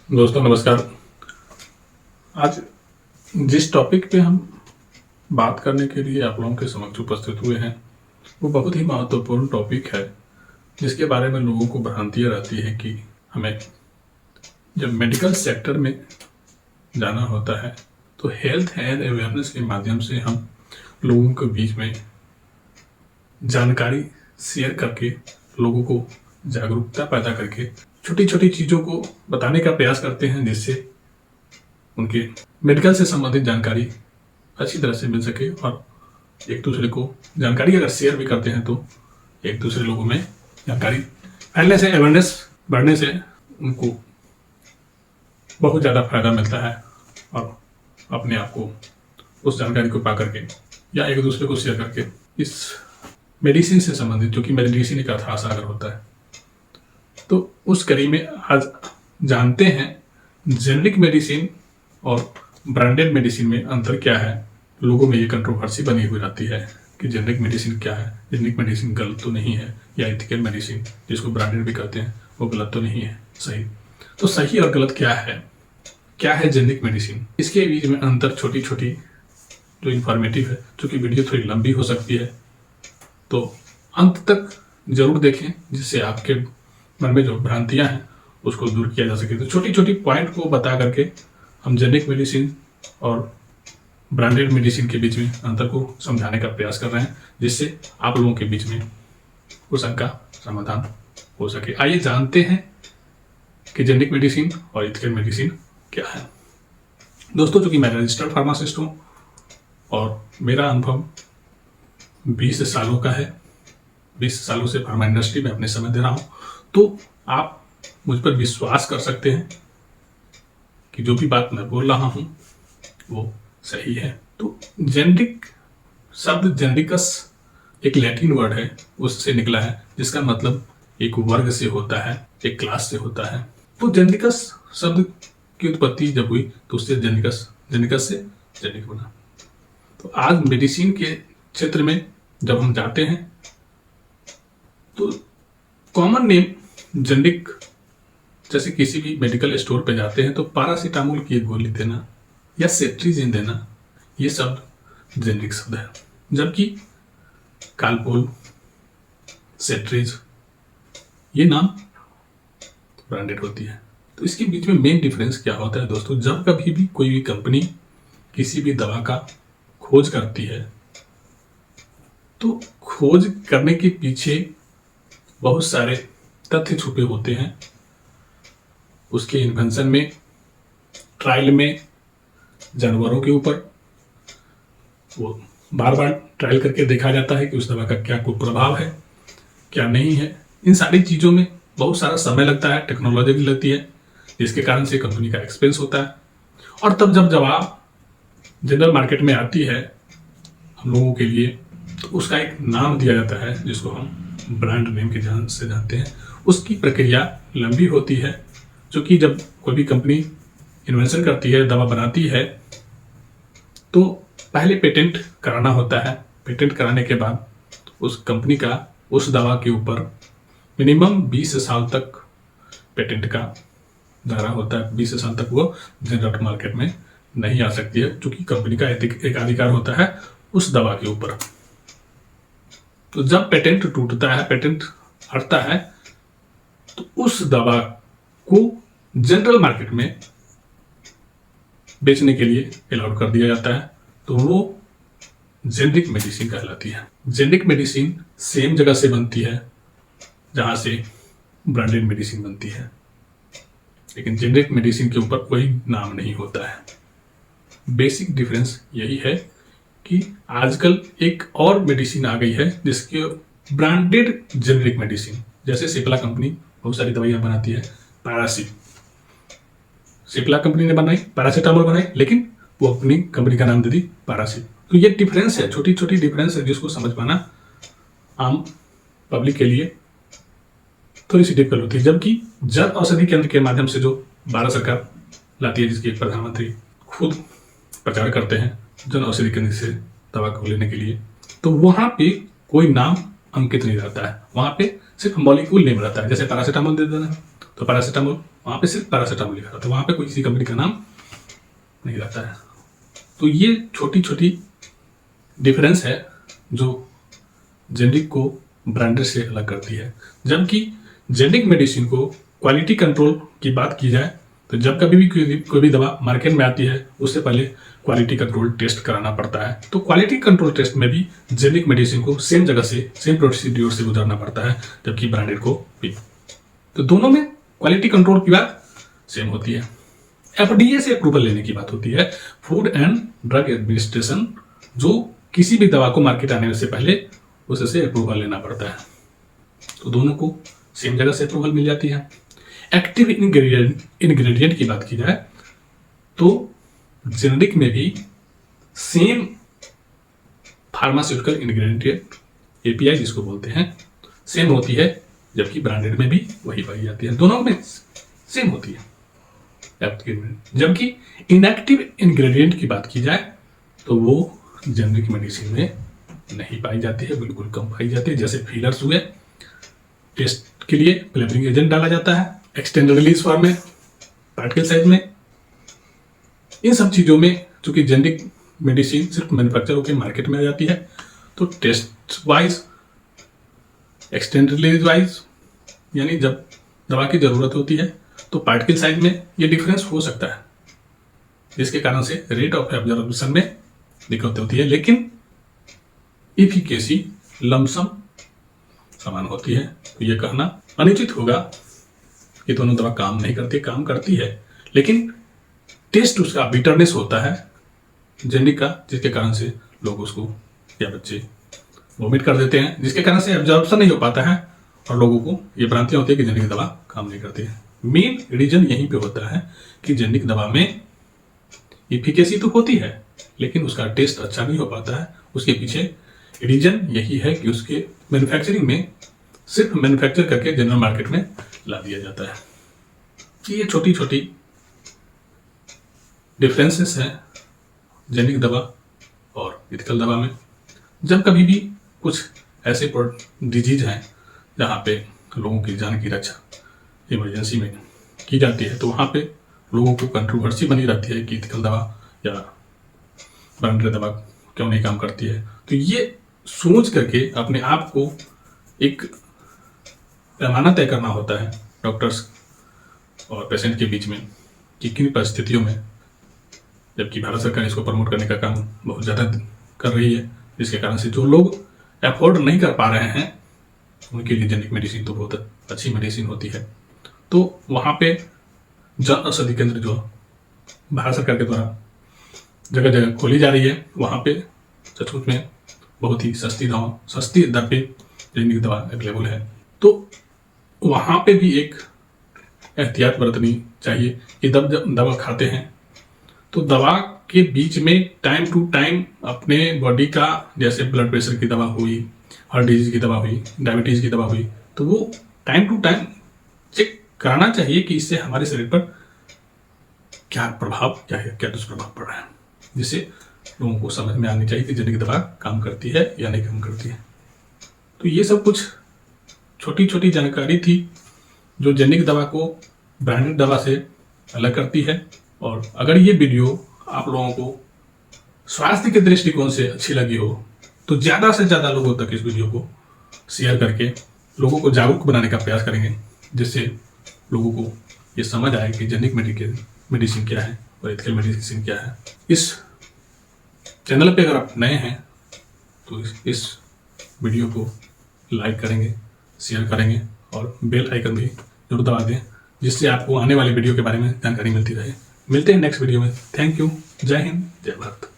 दोस्तों नमस्कार। आज जिस टॉपिक पे हम बात करने के लिए आप लोगों के समक्ष उपस्थित हुए हैं वो बहुत ही महत्वपूर्ण टॉपिक है, जिसके बारे में लोगों को भ्रांतियाँ रहती है कि हमें जब मेडिकल सेक्टर में जाना होता है तो हेल्थ एंड अवेयरनेस के माध्यम से हम लोगों के बीच में जानकारी शेयर करके लोगों को जागरूकता पैदा करके छोटी छोटी चीज़ों को बताने का प्रयास करते हैं, जिससे उनके मेडिकल से संबंधित जानकारी अच्छी तरह से मिल सके। और एक दूसरे को जानकारी अगर शेयर भी करते हैं तो एक दूसरे लोगों में जानकारी फैलने से, अवेयरनेस बढ़ने से उनको बहुत ज़्यादा फायदा मिलता है और अपने आप को उस जानकारी को पा करके या एक दूसरे को शेयर करके इस मेडिसिन से संबंधित, जो कि मेडिसिन का था सागर होता है, तो उस कड़ी में आज जानते हैं जेनरिक मेडिसिन और ब्रांडेड मेडिसिन में अंतर क्या है। लोगों में ये कंट्रोवर्सी बनी हुई रहती है कि जेनरिक मेडिसिन क्या है, जेनरिक मेडिसिन गलत तो नहीं है, या एथिकल मेडिसिन जिसको ब्रांडेड भी कहते हैं वो गलत तो नहीं है। सही तो सही और गलत क्या है जेनरिक मेडिसिन, इसके बीच में अंतर छोटी छोटी जो इन्फॉर्मेटिव है, चूँकि वीडियो थोड़ी लंबी हो सकती है तो अंत तक जरूर देखें, जिससे आपके मन में जो भ्रांतियाँ हैं उसको दूर किया जा सके। तो छोटी छोटी पॉइंट को बता करके हम जेनरिक मेडिसिन और ब्रांडेड मेडिसिन के बीच में अंतर को समझाने का प्रयास कर रहे हैं, जिससे आप लोगों के बीच में उस अंक का समाधान हो सके। आइए जानते हैं कि जेनरिक मेडिसिन और एथिकल मेडिसिन क्या है। दोस्तों, चूंकि मैं रजिस्टर्ड फार्मासिस्ट हूँ और मेरा अनुभव 20 सालों का है, 20 सालों से फार्मा इंडस्ट्री में अपने समय दे रहा हूँ, तो आप मुझ पर विश्वास कर सकते हैं कि जो भी बात मैं बोल रहा हूँ वो सही है। तो जेनरिक शब्द जेनरिकस एक लैटिन वर्ड है, उससे निकला है, जिसका मतलब एक वर्ग से होता है, एक क्लास से होता है। तो जेनरिकस शब्द की उत्पत्ति जब हुई तो उससे जेनरिकस से जेनरिक बना। तो आज मेडिसिन के क्षेत्र में जब हम जाते हैं तो कॉमन नेम जेनरिक, जैसे किसी भी मेडिकल स्टोर पे जाते हैं तो पैरासीटामोल की एक गोली देना या सेट्रिजिन देना, ये शब्द जेनरिक शब्द है। जबकि कालपोल, सेट्रिज, ये नाम ब्रांडेड होती है। तो इसके बीच में मेन डिफरेंस क्या होता है दोस्तों, जब कभी भी कोई भी कंपनी किसी भी दवा का खोज करती है तो खोज करने के पीछे बहुत सारे तथ्य छुपे होते हैं। उसके इन्वेंशन में, ट्रायल में, जानवरों के ऊपर वो बार बार ट्रायल करके देखा जाता है कि उस दवा का क्या कोई प्रभाव है, क्या नहीं है। इन सारी चीज़ों में बहुत सारा समय लगता है, टेक्नोलॉजी भी लगती है, जिसके कारण से कंपनी का एक्सपेंस होता है। और तब जब दवा जनरल मार्केट में आती है हम लोगों के लिए, तो उसका एक नाम दिया जाता है जिसको हम ब्रांड नेम के से जानते हैं। उसकी प्रक्रिया लंबी होती है, क्योंकि जब कोई भी कंपनी इन्वेंशन करती है, दवा बनाती है, तो पहले पेटेंट कराना होता है। पेटेंट कराने के बाद उस कंपनी का उस दवा के ऊपर मिनिमम 20 साल तक पेटेंट का दायरा होता है। 20 साल तक वो जनरल मार्केट में नहीं आ सकती है, क्योंकि कंपनी का एक अधिकार होता है उस दवा के ऊपर। तो जब पेटेंट टूटता है, पेटेंट हटता है, तो उस दवा को जनरल मार्केट में बेचने के लिए अलाउड कर दिया जाता है, तो वो जेनरिक मेडिसिन कहलाती है। जेनरिक मेडिसिन सेम जगह से बनती है जहां से ब्रांडेड मेडिसिन बनती है, लेकिन जेनरिक मेडिसिन के ऊपर कोई नाम नहीं होता है। बेसिक डिफरेंस यही है कि आजकल एक और मेडिसिन आ गई है जिसके ब्रांडेड जेनरिक मेडिसिन, जैसे सिप्ला कंपनी बहुत सारी दवाइयां बनाती है। सिप्ला कंपनी ने बनाई, पैरासीटामोल बनाई, लेकिन वो अपनी कंपनी का नाम दे दी पैरासिट। तो ये डिफरेंस है, छोटी छोटी डिफरेंस है, जिसको समझ पाना आम पब्लिक के लिए थोड़ी सी डिफिकल्ट होती है। जबकि जन औषधि केंद्र के माध्यम से जो भारत सरकार लाती है, जिसकी प्रधानमंत्री खुद प्रचार करते हैं जन औषधि केंद्र से दवा को लेने के लिए, तो वहाँ पे कोई नाम अंकित नहीं रहता है, वहाँ पे सिर्फ मॉलिक्यूल नेम रहता है। जैसे पैरासीटामोल दे देना तो पैरासीटामोल वहाँ पे सिर्फ पैरासीटामोल लिखा रहता है, वहाँ पे कोई किसी कंपनी का नाम नहीं रहता है। तो ये छोटी छोटी डिफरेंस है जो जेनरिक को ब्रांडेड से अलग करती है। जबकि जेनरिक मेडिसिन को क्वालिटी कंट्रोल की बात की जाए तो जब कभी भी कोई भी दवा मार्केट में आती है उससे पहले क्वालिटी कंट्रोल टेस्ट कराना पड़ता है। तो क्वालिटी कंट्रोल टेस्ट में भी जेनरिक मेडिसिन को सेम जगह से सेम प्रोसीड्यूर से गुजरना पड़ता है, जबकि ब्रांडेड को भी। तो दोनों में क्वालिटी कंट्रोल की बात सेम होती है। एफडीए से अप्रूवल लेने की बात होती है, फूड एंड ड्रग एडमिनिस्ट्रेशन, जो किसी भी दवा को मार्केट आने से पहले उससे अप्रूवल लेना पड़ता है। तो दोनों को सेम जगह से अप्रूवल मिल जाती है। एक्टिव इंग्रेडिएंट की बात की जाए तो जेनरिक में भी सेम फार्मास्यूटिकल इंग्रेडिएंट एपीआई जिसको बोलते हैं सेम होती है, जबकि ब्रांडेड में भी वही पाई जाती है। दोनों में सेम होती है। जबकि इनएक्टिव इंग्रेडिएंट की बात की जाए तो वो जेनरिक मेडिसिन में नहीं पाई जाती है, बिल्कुल कम पाई जाती है। जैसे फिलर्स हुए, टेस्ट के लिए फ्लेवरिंग एजेंट डाला जाता है, एक्सटेंडेड रिलीज फॉर्म में, पार्टिकल साइज में। इन सब चीज़ों में चूंकि जेनरिक मेडिसिन सिर्फ मैन्युफैक्चर होकर मार्केट में आ जाती है, तो taste wise, extended release wise, यानी जब दवा की ज़रूरत होती है तो पार्टिकल साइज में ये डिफरेंस हो सकता है, जिसके कारण से रेट ऑफ एब्जॉर्प्शन में दिक्कत होती है। लेकिन इफिकेसी लमसम समान होती है। तो ये कहना अनुचित होगा कि दोनों दवा काम नहीं करती, काम करती है, लेकिन टेस्ट उसका बिटरनेस होता है जेनरिक का, जिसके कारण से लोग उसको या बच्चे वोमिट कर देते हैं, जिसके कारण से एब्जॉर्प्शन नहीं हो पाता है और लोगों को ये भ्रांतियां होती है कि जेनरिक दवा काम नहीं करती है। मेन रीजन यहीं पे होता है कि जेनरिक दवा में इफिकेसी तो होती है लेकिन उसका टेस्ट अच्छा नहीं हो पाता है। उसके पीछे रीजन यही है कि उसके मैन्युफैक्चरिंग में सिर्फ मैन्युफैक्चर करके जनरल मार्केट में ला दिया जाता है। कि ये छोटी छोटी डिफरेंसेस हैं जेनरिक दवा और इथिकल दवा में। जब कभी भी कुछ ऐसे डिजीज हैं जहाँ पे लोगों की जान की रक्षा इमरजेंसी में की जाती है, तो वहाँ पे लोगों को कंट्रोवर्सी बनी रहती है कि इथिकल दवा या ब्रांडेड दवा क्यों नहीं काम करती है। तो ये सोच करके अपने आप को एक पैमाना तय करना होता है डॉक्टर्स और पेशेंट के बीच में कि किन परिस्थितियों में, जबकि भारत सरकार इसको प्रमोट करने का काम बहुत ज़्यादा कर रही है, जिसके कारण से जो लोग अफोर्ड नहीं कर पा रहे हैं उनके लिए जेनरिक मेडिसिन तो बहुत अच्छी मेडिसिन होती है। तो वहाँ पे जन औषधि केंद्र जो भारत सरकार के द्वारा जगह जगह खोली जा रही है, वहाँ पे सचमुच में बहुत ही सस्ती दर पे जेनरिक दवा अवेलेबल है। तो वहाँ पे भी एक एहतियात बरतनी चाहिए कि जब दवा खाते हैं तो दवा के बीच में टाइम टू टाइम अपने बॉडी का, जैसे ब्लड प्रेशर की दवा हुई, हार्ट डिजीज की दवा हुई, डायबिटीज़ की दवा हुई, तो वो टाइम टू टाइम चेक कराना चाहिए कि इससे हमारे शरीर पर क्या प्रभाव, क्या दुष्प्रभाव पड़ रहा है, जिससे लोगों को समझ में आनी चाहिए कि जेनरिक दवा काम करती है या नहीं काम करती है। तो ये सब कुछ छोटी छोटी जानकारी थी जो जेनरिक दवा को ब्रांडेड दवा से अलग करती है। और अगर ये वीडियो आप लोगों को स्वास्थ्य के दृष्टिकोण से अच्छी लगी हो तो ज़्यादा से ज़्यादा लोगों तक इस वीडियो को शेयर करके लोगों को जागरूक बनाने का प्रयास करेंगे, जिससे लोगों को ये समझ आए कि जेनरिक मेडिसिन क्या है और एथिकल मेडिसिन क्या है। इस चैनल पे अगर आप नए हैं तो इस वीडियो को लाइक करेंगे, शेयर करेंगे और बेल आइकन भी जरूर दबा दें, जिससे आपको आने वाले वीडियो के बारे में जानकारी मिलती रहे। मिलते हैं नेक्स्ट वीडियो में। Thank you. जय हिंद, जय भारत।